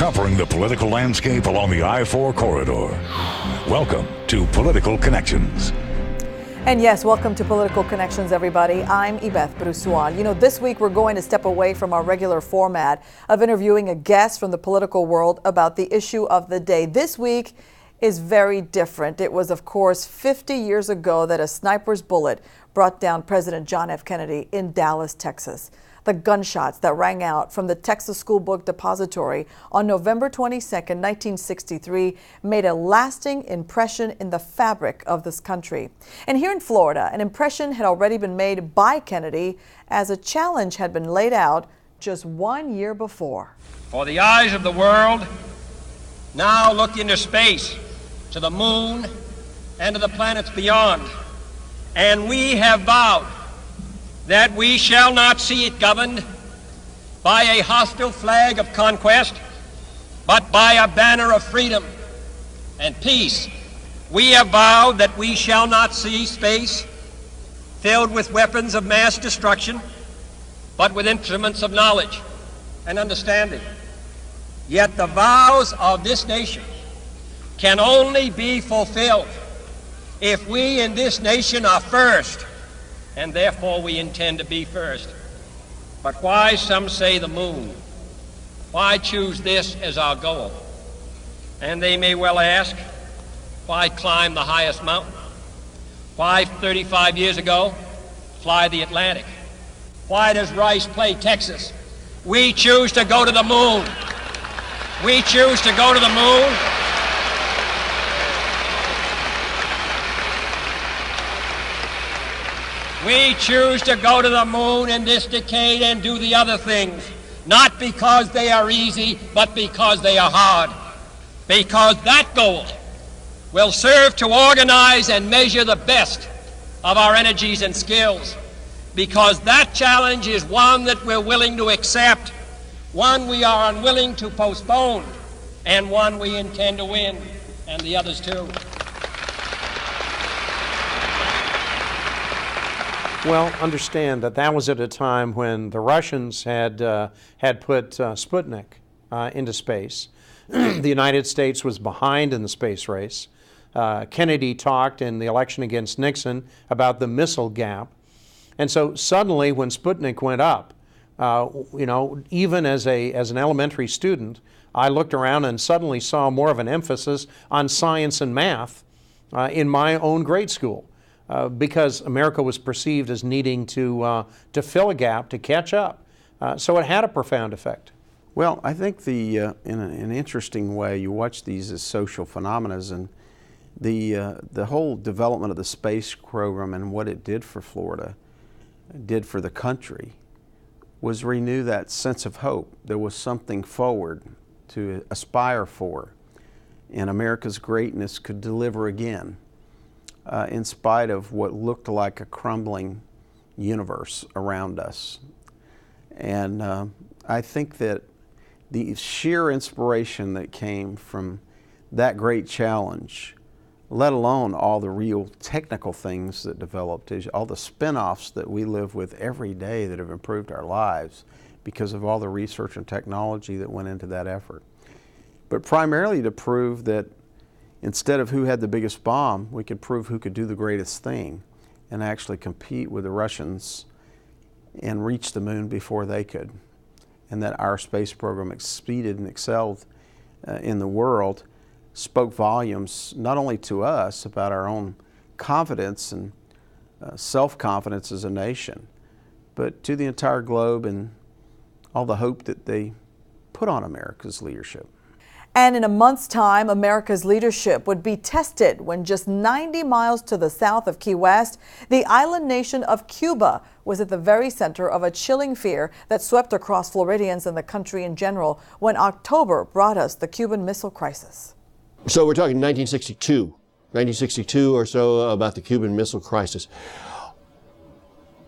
covering the political landscape along the I-4 corridor. Welcome to Political Connections. And yes, welcome to Political Connections, everybody. I'm Yvette Brusuan. You know, this week we're going to step away from our regular format of interviewing a guest from the political world about the issue of the day. This week is very different. It was, of course, 50 years ago that a sniper's bullet brought down President John F. Kennedy in Dallas, Texas. The gunshots that rang out from the Texas School Book Depository on November 22, 1963, made a lasting impression in the fabric of this country. And here in Florida, an impression had already been made by Kennedy as a challenge had been laid out just 1 year before. For the eyes of the world now look into space, to the moon, and to the planets beyond. And we have vowed that we shall not see it governed by a hostile flag of conquest, but by a banner of freedom and peace. We have vowed that we shall not see space filled with weapons of mass destruction, but with instruments of knowledge and understanding. Yet the vows of this nation can only be fulfilled if we in this nation are first, and therefore we intend to be first. But why, some say, the moon? Why choose this as our goal? And they may well ask, why climb the highest mountain? Why, 35 years ago, fly the Atlantic? Why does Rice play Texas? We choose to go to the moon. We choose to go to the moon. We choose to go to the moon in this decade and do the other things, not because they are easy, but because they are hard. Because that goal will serve to organize and measure the best of our energies and skills. Because that challenge is one that we're willing to accept, one we are unwilling to postpone, and one we intend to win, and the others too. Well, understand that that was at a time when the Russians had put Sputnik into space. The United States was behind in the space race. Kennedy talked in the election against Nixon about the missile gap. And so suddenly when Sputnik went up, you know, even as an elementary student, I looked around and suddenly saw more of an emphasis on science and math in my own grade school. Because America was perceived as needing to fill a gap, to catch up. So it had a profound effect. Well, I think in an interesting way, you watch these as social phenomena, and the whole development of the space program and what it did for Florida, did for the country, was renew that sense of hope. There was something forward to aspire for, and America's greatness could deliver again. In spite of what looked like a crumbling universe around us. And I think that the sheer inspiration that came from that great challenge, let alone all the real technical things that developed, all the spin-offs that we live with every day that have improved our lives because of all the research and technology that went into that effort. But primarily to prove that instead of who had the biggest bomb, we could prove who could do the greatest thing and actually compete with the Russians and reach the moon before they could. And that our space program exceeded and excelled in the world spoke volumes not only to us about our own confidence and self-confidence as a nation, but to the entire globe and all the hope that they put on America's leadership. And in a month's time, America's leadership would be tested when just 90 miles to the south of Key West, the island nation of Cuba was at the very center of a chilling fear that swept across Floridians and the country in general when October brought us the Cuban Missile Crisis. So we're talking 1962 or so, about the Cuban Missile Crisis.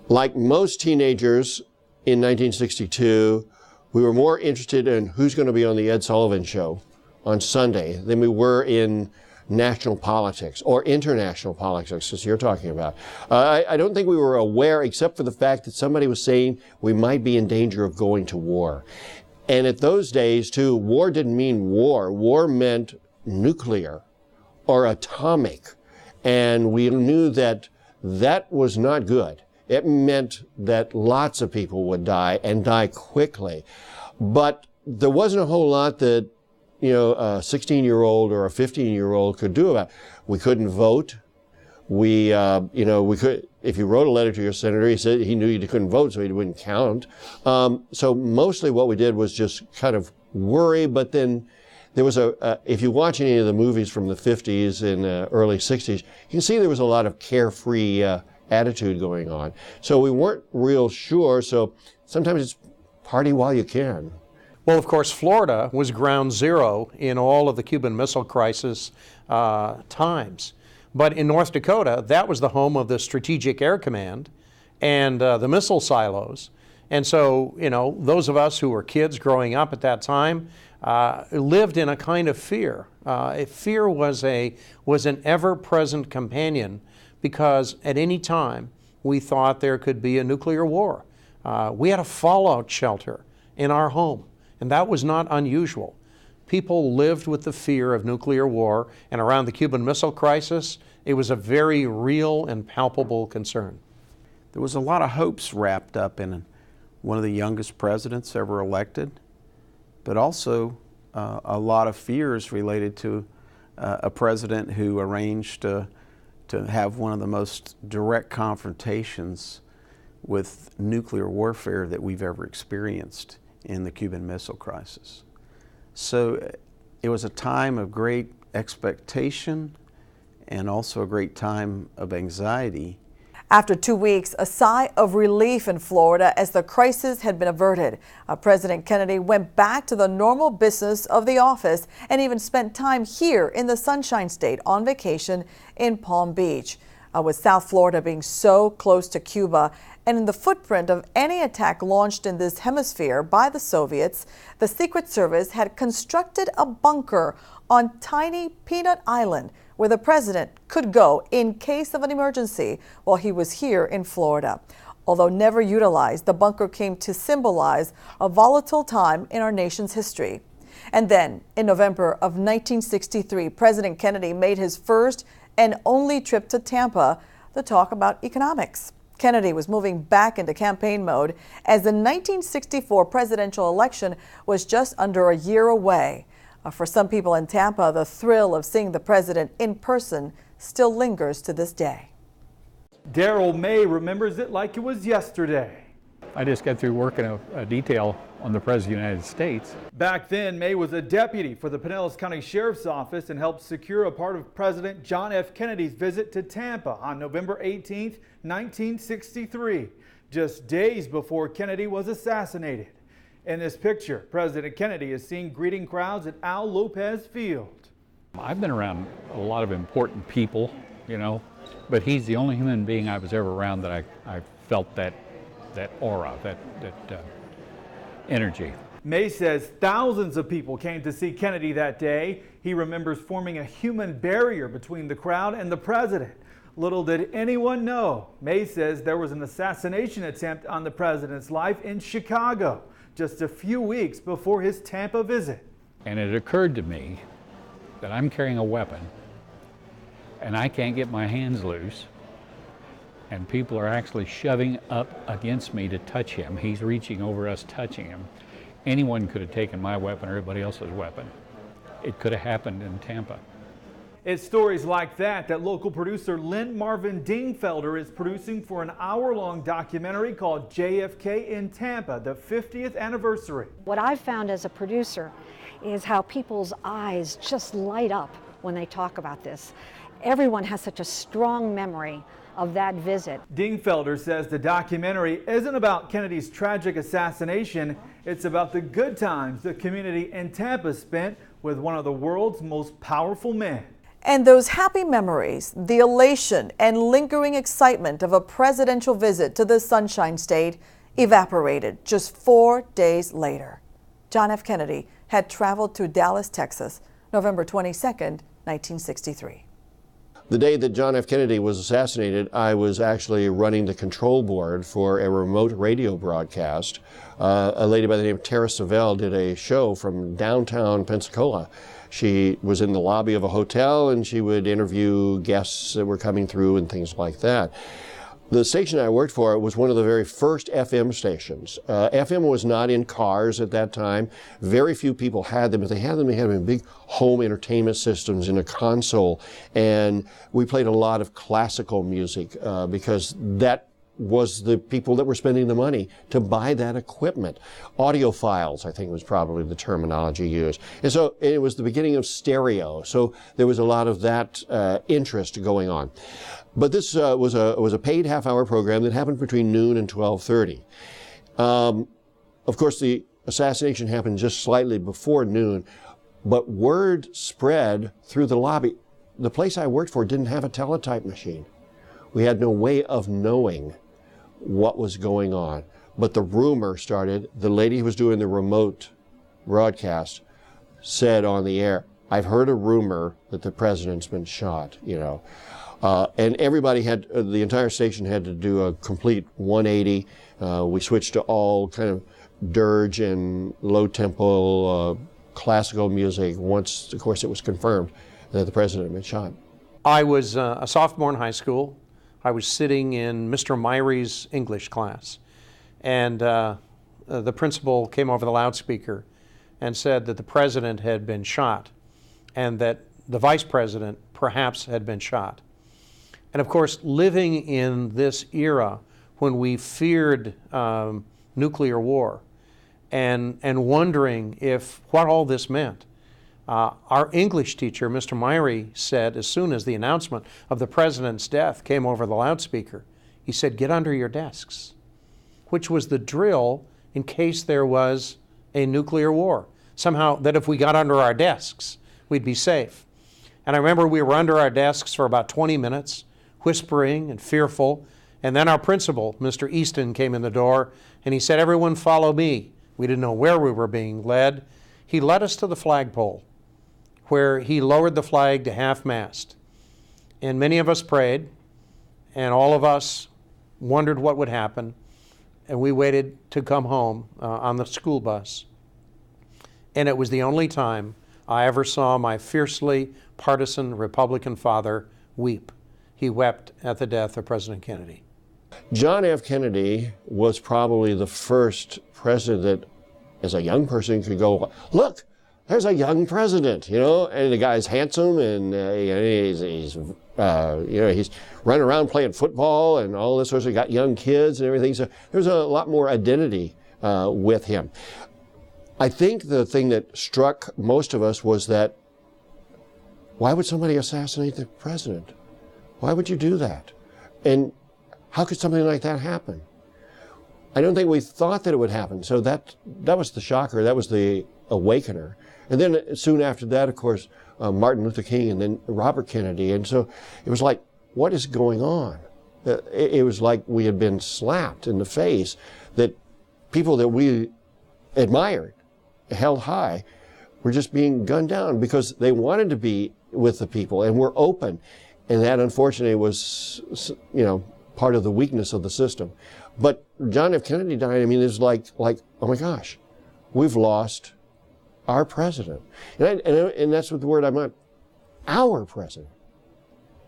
Like most teenagers in 1962, we were more interested in who's going to be on the Ed Sullivan Show on Sunday than we were in national politics or international politics, as you're talking about. I don't think we were aware, except for the fact that somebody was saying we might be in danger of going to war. And at those days, too, war didn't mean war. War meant nuclear or atomic. And we knew that that was not good. It meant that lots of people would die and die quickly. But there wasn't a whole lot that, a 16-year-old or a 15-year-old could do about it. We couldn't vote. We could, if you wrote a letter to your senator, he said he knew you couldn't vote, so he wouldn't count. So mostly what we did was just kind of worry, but then there was if you watch any of the movies from the 50s and early 60s, you can see there was a lot of carefree attitude going on. So we weren't real sure, so sometimes it's party while you can. Well, of course, Florida was ground zero in all of the Cuban Missile Crisis times. But in North Dakota, that was the home of the Strategic Air Command and the missile silos. And so, those of us who were kids growing up at that time lived in a kind of fear. Fear was an ever-present companion because at any time we thought there could be a nuclear war. We had a fallout shelter in our home, and that was not unusual. People lived with the fear of nuclear war, and around the Cuban Missile Crisis, it was a very real and palpable concern. There was a lot of hopes wrapped up in one of the youngest presidents ever elected, but also a lot of fears related to a president who arranged to have one of the most direct confrontations with nuclear warfare that we've ever experienced in the Cuban Missile Crisis. So it was a time of great expectation and also a great time of anxiety. After 2 weeks, a sigh of relief in Florida as the crisis had been averted. President Kennedy went back to the normal business of the office and even spent time here in the Sunshine State on vacation in Palm Beach. With South Florida being so close to Cuba and in the footprint of any attack launched in this hemisphere by the Soviets, the Secret Service had constructed a bunker on tiny Peanut Island where the president could go in case of an emergency while he was here in Florida. Although never utilized, the bunker came to symbolize a volatile time in our nation's history. And then, in November of 1963, President Kennedy made his first and only trip to Tampa to talk about economics. Kennedy was moving back into campaign mode as the 1964 presidential election was just under a year away. For some people in Tampa, the thrill of seeing the president in person still lingers to this day. Daryl May remembers it like it was yesterday. I just got through working a detail on the President of the United States. Back then, May was a deputy for the Pinellas County Sheriff's Office and helped secure a part of President John F. Kennedy's visit to Tampa on November 18, 1963, just days before Kennedy was assassinated. In this picture, President Kennedy is seen greeting crowds at Al Lopez Field. I've been around a lot of important people, but he's the only human being I was ever around that I felt that aura, that energy. May says thousands of people came to see Kennedy that day. He remembers forming a human barrier between the crowd and the president. Little did anyone know, May says there was an assassination attempt on the president's life in Chicago just a few weeks before his Tampa visit. And it occurred to me that I'm carrying a weapon and I can't get my hands loose, and people are actually shoving up against me to touch him. He's reaching over us, touching him. Anyone could have taken my weapon or everybody else's weapon. It could have happened in Tampa. It's stories like that local producer Lynn Marvin Dingfelder is producing for an hour-long documentary called JFK in Tampa, the 50th anniversary. What I've found as a producer is how people's eyes just light up when they talk about this. Everyone has such a strong memory of that visit. Dingfelder says the documentary isn't about Kennedy's tragic assassination, it's about the good times the community in Tampa spent with one of the world's most powerful men. And those happy memories, the elation and lingering excitement of a presidential visit to the Sunshine State evaporated just 4 days later. John F. Kennedy had traveled to Dallas, Texas, November 22nd, 1963. The day that John F. Kennedy was assassinated, I was actually running the control board for a remote radio broadcast. A lady by the name of Tara Savell did a show from downtown Pensacola. She was in the lobby of a hotel and she would interview guests that were coming through and things like that. The station I worked for was one of the very first FM stations. FM was not in cars at that time. Very few people had them. If they had them, they had them in big home entertainment systems in a console. And we played a lot of classical music because that was the people that were spending the money to buy that equipment. Audiophiles, I think was probably the terminology used. And so it was the beginning of stereo. So there was a lot of that interest going on. But this was a paid half-hour program that happened between noon and 12:30. Of course, the assassination happened just slightly before noon, but word spread through the lobby. The place I worked for didn't have a teletype machine. We had no way of knowing what was going on. But the rumor started. The lady who was doing the remote broadcast said on the air, "I've heard a rumor that the president's been shot," you know. And everybody had, the entire station had to do a complete 180. We switched to all kind of dirge and low tempo classical music once, of course, it was confirmed that the president had been shot. I was a sophomore in high school. I was sitting in Mr. Myrie's English class, and the principal came over the loudspeaker and said that the president had been shot and that the vice president perhaps had been shot. And of course, living in this era when we feared nuclear war and wondering what all this meant, our English teacher, Mr. Myrie, said as soon as the announcement of the president's death came over the loudspeaker, he said, "Get under your desks," which was the drill in case there was a nuclear war. Somehow that if we got under our desks, we'd be safe. And I remember we were under our desks for about 20 minutes, whispering and fearful. And then our principal, Mr. Easton, came in the door and he said, "Everyone follow me." We didn't know where we were being led. He led us to the flagpole where he lowered the flag to half-mast. And many of us prayed and all of us wondered what would happen. And we waited to come home on the school bus. And it was the only time I ever saw my fiercely partisan Republican father weep. He wept at the death of President Kennedy. John F. Kennedy was probably the first president that, as a young person, could go, "Look, there's a young president," you know, and the guy's handsome and he's running around playing football and all this sort of stuff. Got young kids and everything. So there's a lot more identity with him. I think the thing that struck most of us was that, why would somebody assassinate the president? Why would you do that? And how could something like that happen? I don't think we thought that it would happen. So that was the shocker. That was the awakener. And then soon after that, of course, Martin Luther King and then Robert Kennedy. And so it was like, what is going on? It was like we had been slapped in the face, that people that we admired, held high, were just being gunned down because they wanted to be with the people and were open. And that, unfortunately, was, you know, part of the weakness of the system. But John F. Kennedy died. I mean, it's like, oh my gosh, we've lost our president. And that's what the word I meant, our president.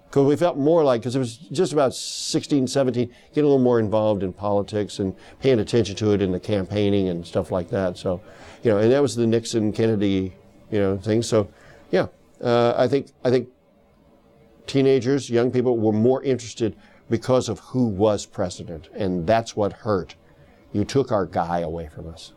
Because we felt more like, because it was just about 16, 17, getting a little more involved in politics and paying attention to it in the campaigning and stuff like that. So, you know, and that was the Nixon-Kennedy, you know, thing. So, yeah, I think teenagers, young people were more interested because of who was president, and that's what hurt. You took our guy away from us.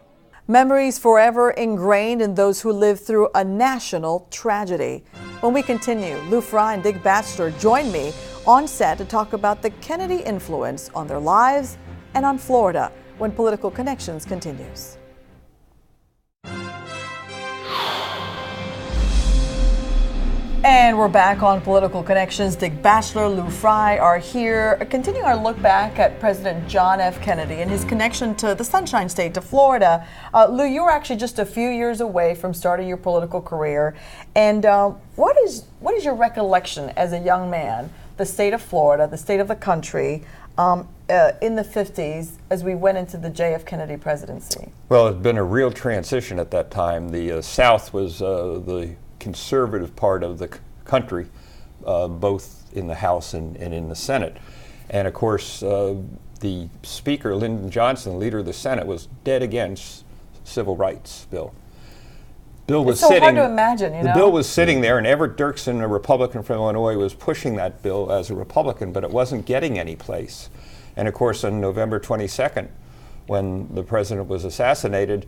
Memories forever ingrained in those who lived through a national tragedy. When we continue, Lou Fry and Dick Batchelor join me on set to talk about the Kennedy influence on their lives and on Florida when Political Connections continues. And we're back on Political Connections. Dick Batchelor, Lou Fry are here, continuing our look back at President John F. Kennedy and his connection to the Sunshine State, to Florida. Lou, you were actually just a few years away from starting your political career. And what is your recollection as a young man, the state of Florida, the state of the country, in the 50s as we went into the JF Kennedy presidency? Well, it's been a real transition at that time. The South was the conservative part of the country, both in the House and in the Senate. And of course, the Speaker, Lyndon Johnson, leader of the Senate, was dead against civil rights bill. Bill was it's so sitting, hard to imagine, you know? The bill was sitting there, and Everett Dirksen, a Republican from Illinois, was pushing that bill as a Republican, but it wasn't getting any place. And of course, on November 22nd, when the president was assassinated,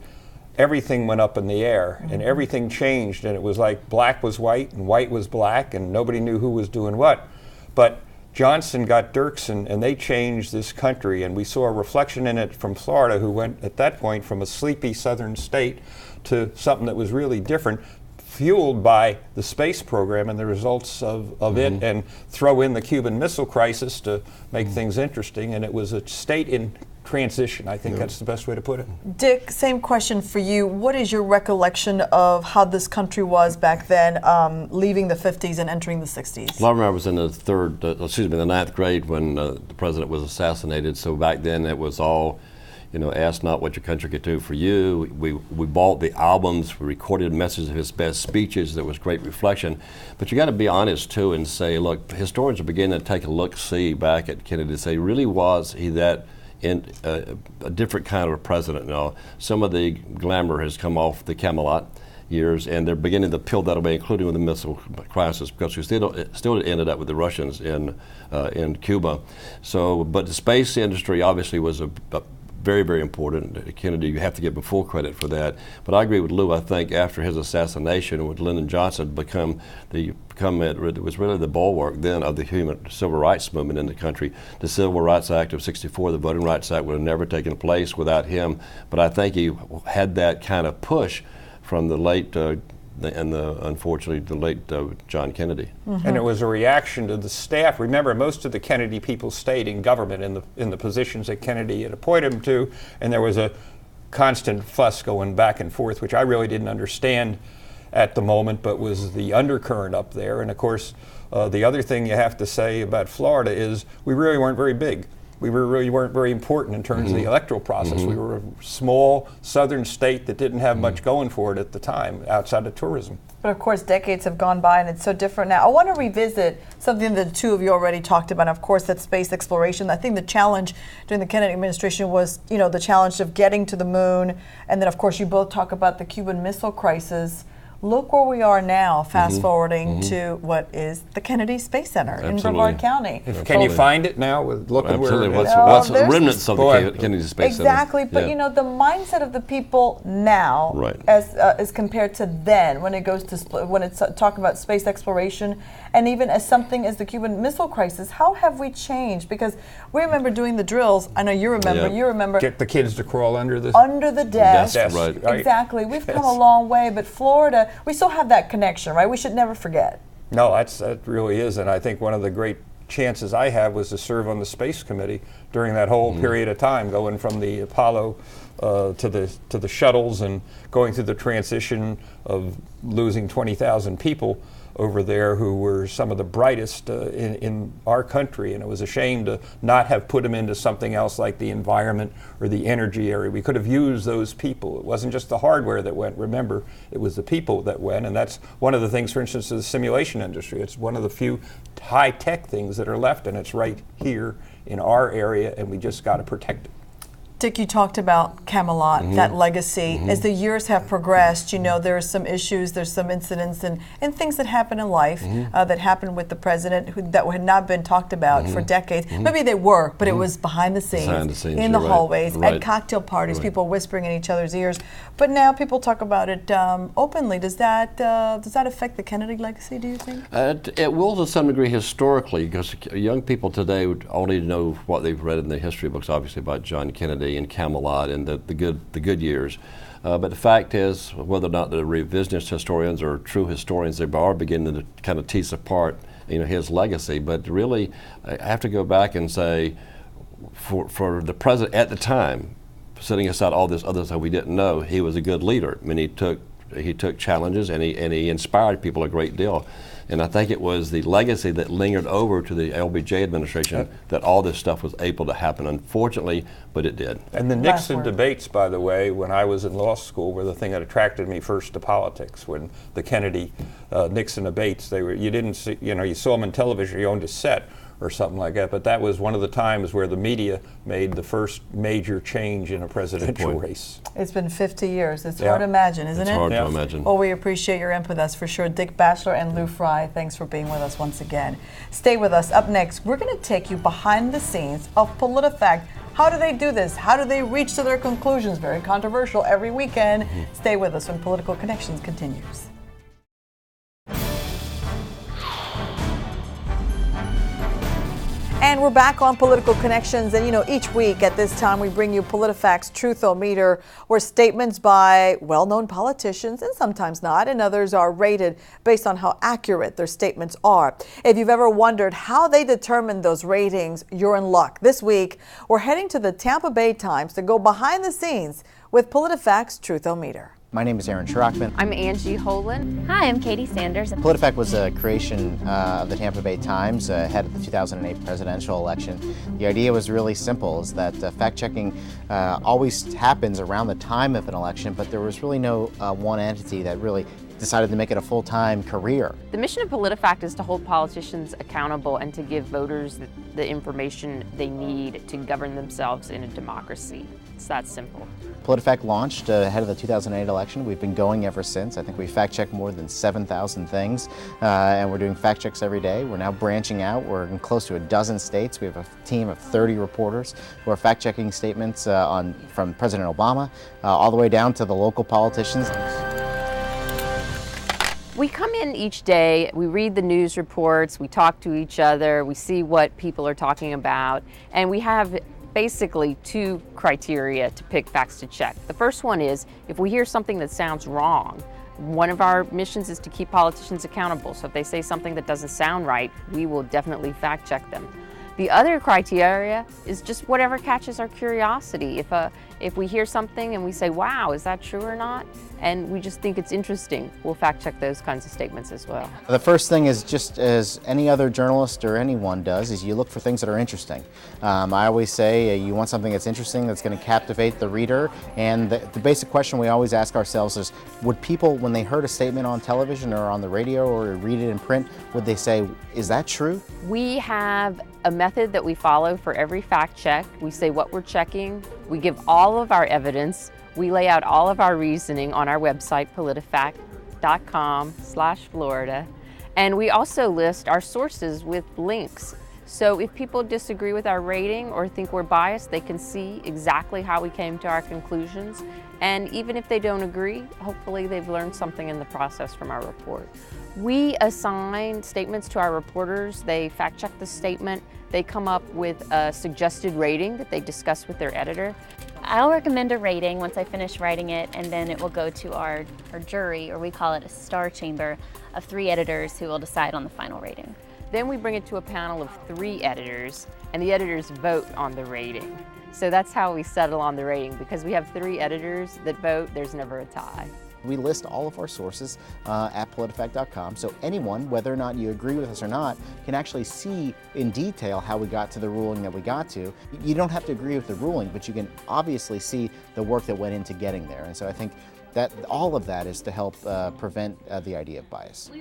everything went up in the air, and everything changed, and it was like black was white and white was black, and nobody knew who was doing what. But Johnson got Dirksen, and they changed this country, and we saw a reflection in it from Florida, who went at that point from a sleepy southern state to something that was really different, fueled by the space program and the results of it, and throw in the Cuban Missile Crisis to make things interesting, and it was a state in transition. I think that's the best way to put it. Dick, same question for you. What is your recollection of how this country was back then, leaving the 50s and entering the 60s? Well, I remember I was in the ninth grade when the president was assassinated. So back then it was all, ask not what your country could do for you. We bought the albums, we recorded messages of his best speeches. There was great reflection. But you got to be honest too and say, look, historians are beginning to take a look-see back at Kennedy to say, really was he that in a different kind of a president now? Some of the glamour has come off the Camelot years, and they're beginning to peel that away, including with the missile crisis, because we still ended up with the Russians in Cuba. So, but the space industry obviously was a very, very important. Kennedy, you have to give him full credit for that. But I agree with Lou. I think after his assassination, with Lyndon Johnson it was really the bulwark then of the human civil rights movement in the country. The Civil Rights Act of '64, the Voting Rights Act, would have never taken place without him. But I think he had that kind of push from the late unfortunately, the late John Kennedy. And it was a reaction to the staff. Remember, most of the Kennedy people stayed in government in the positions that Kennedy had appointed them to, and there was a constant fuss going back and forth, which I really didn't understand at the moment, but was the undercurrent up there. And of course, the other thing you have to say about Florida is we really weren't very big. We really weren't very important in terms of the electoral process. We were a small southern state that didn't have much going for it at the time outside of tourism. But of course, decades have gone by and it's so different now. I want to revisit something that the two of you already talked about. Of course, that's space exploration. I think the challenge during the Kennedy administration was, the challenge of getting to the moon. And then, of course, you both talk about the Cuban Missile Crisis. Look where we are now, fast forwarding to what is the Kennedy Space Center in Brevard County. Can you find it now? Look at where it is. What's the remnants of the Kennedy Space Center? Exactly, but the mindset of the people now, as compared to then, when it goes to when it's talking about space exploration, and even as something as the Cuban Missile Crisis, how have we changed? Because we remember doing the drills. I know you remember. You remember. Get the kids to crawl under the desk. Right. Exactly. We've come a long way, but Florida, we still have that connection, right? We should never forget. No, that really is, and I think one of the great chances I had was to serve on the Space Committee during that whole period of time, going from the Apollo to the shuttles and going through the transition of losing 20,000 people over there who were some of the brightest in our country, and it was a shame to not have put them into something else like the environment or the energy area. We could have used those people. It wasn't just the hardware that went. Remember, it was the people that went, and that's one of the things, for instance, of the simulation industry. It's one of the few high-tech things that are left, and it's right here in our area, and we just got to protect it. Dick, you talked about Camelot, that legacy. As the years have progressed, there are some issues, there's some incidents and things that happen in life that happened with the president that had not been talked about for decades. Maybe they were, but it was behind the scenes in the hallways, at cocktail parties, people whispering in each other's ears. But now people talk about it openly. Does that affect the Kennedy legacy, do you think? It will to some degree historically, because young people today would only know what they've read in the history books, obviously, about John Kennedy. Kennedy and Camelot and the good years. But the fact is, whether or not the revisionist historians or true historians, they are beginning to kind of tease apart, his legacy. But really, I have to go back and say, for the president at the time, setting aside all this other stuff we didn't know, he was a good leader. I mean, he took challenges and he inspired people a great deal. And I think it was the legacy that lingered over to the LBJ administration that all this stuff was able to happen, unfortunately, but it did. And the Nixon debates, by the way, when I was in law school, were the thing that attracted me first to politics. When the Kennedy-Nixon debates, you didn't see, you saw them on television, you owned a set or something like that, but that was one of the times where the media made the first major change in a presidential race. It's been 50 years. It's hard to imagine, isn't it? It's hard to imagine. Well, we appreciate your input, that's for sure. Dick Batchelor and Lou Fry, thanks for being with us once again. Stay with us. Up next, we're going to take you behind the scenes of PolitiFact. How do they do this? How do they reach to their conclusions? Very controversial every weekend. Stay with us when Political Connections continues. And we're back on Political Connections, and each week at this time we bring you PolitiFact's Truth-O-Meter, where statements by well-known politicians, and sometimes not, and others are rated based on how accurate their statements are. If you've ever wondered how they determine those ratings, you're in luck. This week, we're heading to the Tampa Bay Times to go behind the scenes with PolitiFact's Truth-O-Meter. My name is Aaron Schrockman. I'm Angie Holan. Hi, I'm Katie Sanders. PolitiFact was a creation of the Tampa Bay Times ahead of the 2008 presidential election. The idea was really simple, is that fact-checking always happens around the time of an election, but there was really no one entity that really decided to make it a full-time career. The mission of PolitiFact is to hold politicians accountable and to give voters the information they need to govern themselves in a democracy. It's that simple. PolitiFact launched ahead of the 2008 election. We've been going ever since. I think we fact-checked more than 7,000 things, and we're doing fact checks every day. We're now branching out. We're in close to a dozen states. We have a team of 30 reporters who are fact-checking statements from President Obama all the way down to the local politicians. We come in each day, we read the news reports, we talk to each other, we see what people are talking about, and we have basically two criteria to pick facts to check. The first one is if we hear something that sounds wrong. One of our missions is to keep politicians accountable, so if they say something that doesn't sound right, we will definitely fact check them. The other criteria is just whatever catches our curiosity. If we hear something and we say, wow, is that true or not? And we just think it's interesting, we'll fact check those kinds of statements as well. The first thing is, just as any other journalist or anyone does, is you look for things that are interesting. I always say you want something that's interesting, that's going to captivate the reader, and the basic question we always ask ourselves is, would people, when they heard a statement on television or on the radio or read it in print, would they say, is that true? We have a method that we follow for every fact check. We say what we're checking, we give all of our evidence, we lay out all of our reasoning on our website, politifact.com/Florida, and we also list our sources with links. So if people disagree with our rating or think we're biased, they can see exactly how we came to our conclusions. And even if they don't agree, hopefully they've learned something in the process from our report. We assign statements to our reporters. They fact check the statement. They come up with a suggested rating that they discuss with their editor. I'll recommend a rating once I finish writing it, and then it will go to our jury, or we call it a star chamber, of 3 editors who will decide on the final rating. Then we bring it to a panel of 3 editors, and the editors vote on the rating. So that's how we settle on the rating. Because we have 3 editors that vote, there's never a tie. We list all of our sources at politifact.com, so anyone, whether or not you agree with us or not, can actually see in detail how we got to the ruling that we got to. You don't have to agree with the ruling, but you can obviously see the work that went into getting there. And so I think that all of that is to help prevent the idea of bias.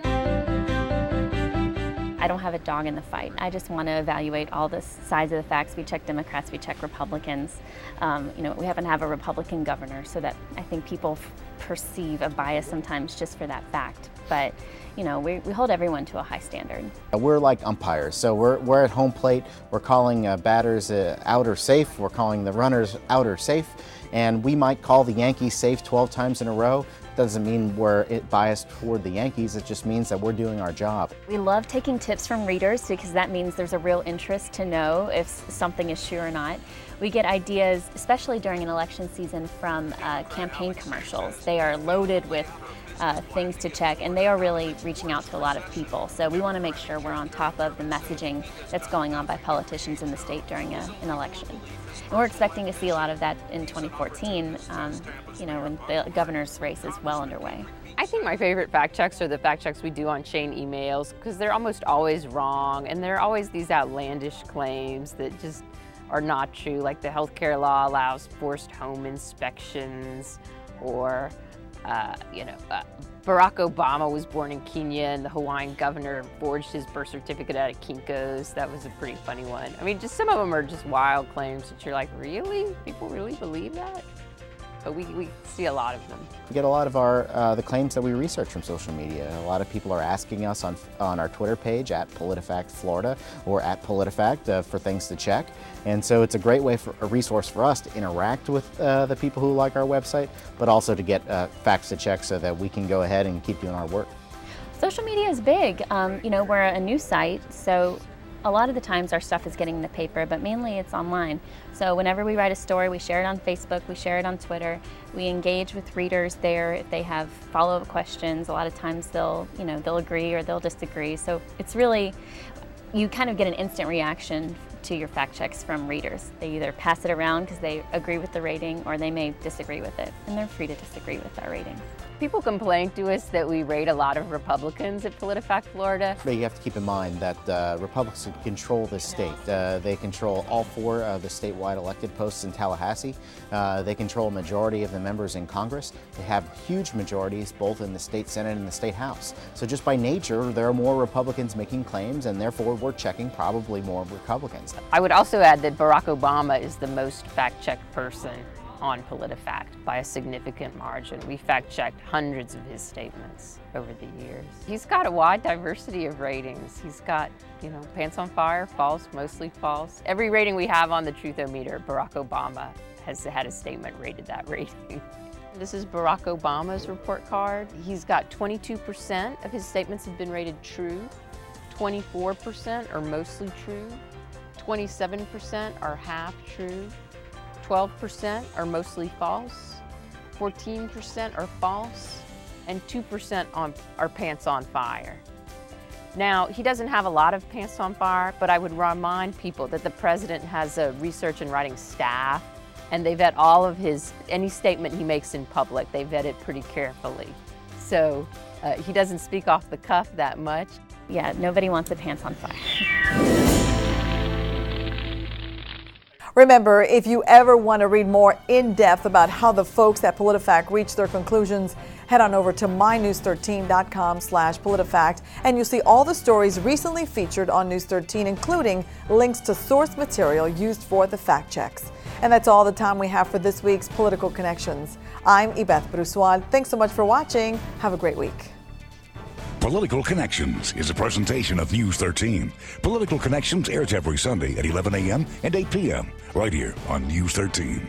I don't have a dog in the fight. I just want to evaluate all the sides of the facts. We check Democrats, we check Republicans. We happen to have a Republican governor, so that I think people perceive a bias sometimes just for that fact. But you know, we hold everyone to a high standard. We're like umpires, so we're at home plate. We're calling batters out or safe. We're calling the runners out or safe, and we might call the Yankees safe 12 times in a row. Doesn't mean we're biased toward the Yankees. It just means that we're doing our job. We love taking tips from readers because that means there's a real interest to know if something is true or not. We get ideas, especially during an election season, from campaign commercials. They are loaded with things to check, and they are really reaching out to a lot of people. So we want to make sure we're on top of the messaging that's going on by politicians in the state during an election. And we're expecting to see a lot of that in 2014, you know, when the governor's race is well underway. I think my favorite fact checks are the fact checks we do on chain emails, because they're almost always wrong, and there are always these outlandish claims that just are not true, like the healthcare law allows forced home inspections, or Barack Obama was born in Kenya and the Hawaiian governor forged his birth certificate out of Kinko's. That was a pretty funny one. I mean, just some of them are just wild claims that you're like, really? People really believe that? But we see a lot of them. We get a lot of the claims that we research from social media. A lot of people are asking us on our Twitter page at PolitiFact Florida or at PolitiFact for things to check. And so it's a great way for a resource for us to interact with the people who like our website, but also to get facts to check so that we can go ahead and keep doing our work. Social media is big. You know, we're a news site, so a lot of the times our stuff is getting in the paper, but mainly it's online. So whenever we write a story, we share it on Facebook, we share it on Twitter. We engage with readers there if they have follow-up questions. A lot of times they'll agree or they'll disagree. So it's really, you kind of get an instant reaction to your fact checks from readers. They either pass it around because they agree with the rating, or they may disagree with it, and they're free to disagree with our rating. People complain to us that we rate a lot of Republicans at PolitiFact Florida. But you have to keep in mind that Republicans control the state. They control all 4 of the statewide elected posts in Tallahassee. They control a majority of the members in Congress. They have huge majorities both in the state Senate and the state House. So just by nature, there are more Republicans making claims, and therefore we're checking probably more Republicans. I would also add that Barack Obama is the most fact-checked person on PolitiFact by a significant margin. We fact-checked hundreds of his statements over the years. He's got a wide diversity of ratings. He's got, you know, pants on fire, false, mostly false. Every rating we have on the Truth-O-Meter, Barack Obama has had a statement rated that rating. This is Barack Obama's report card. He's got 22% of his statements have been rated true, 24% are mostly true, 27% are half true, 12% are mostly false, 14% are false, and 2% are pants on fire. Now, he doesn't have a lot of pants on fire, but I would remind people that the president has a research and writing staff, and they vet all of any statement he makes in public, they vet it pretty carefully. So he doesn't speak off the cuff that much. Yeah, nobody wants a pants on fire. Remember, if you ever want to read more in depth about how the folks at PolitiFact reach their conclusions, head on over to mynews13.com/PolitiFact, and you'll see all the stories recently featured on News 13, including links to source material used for the fact checks. And that's all the time we have for this week's Political Connections. I'm Ibeth Brusual. Thanks so much for watching. Have a great week. Political Connections is a presentation of News 13. Political Connections airs every Sunday at 11 a.m. and 8 p.m. right here on News 13.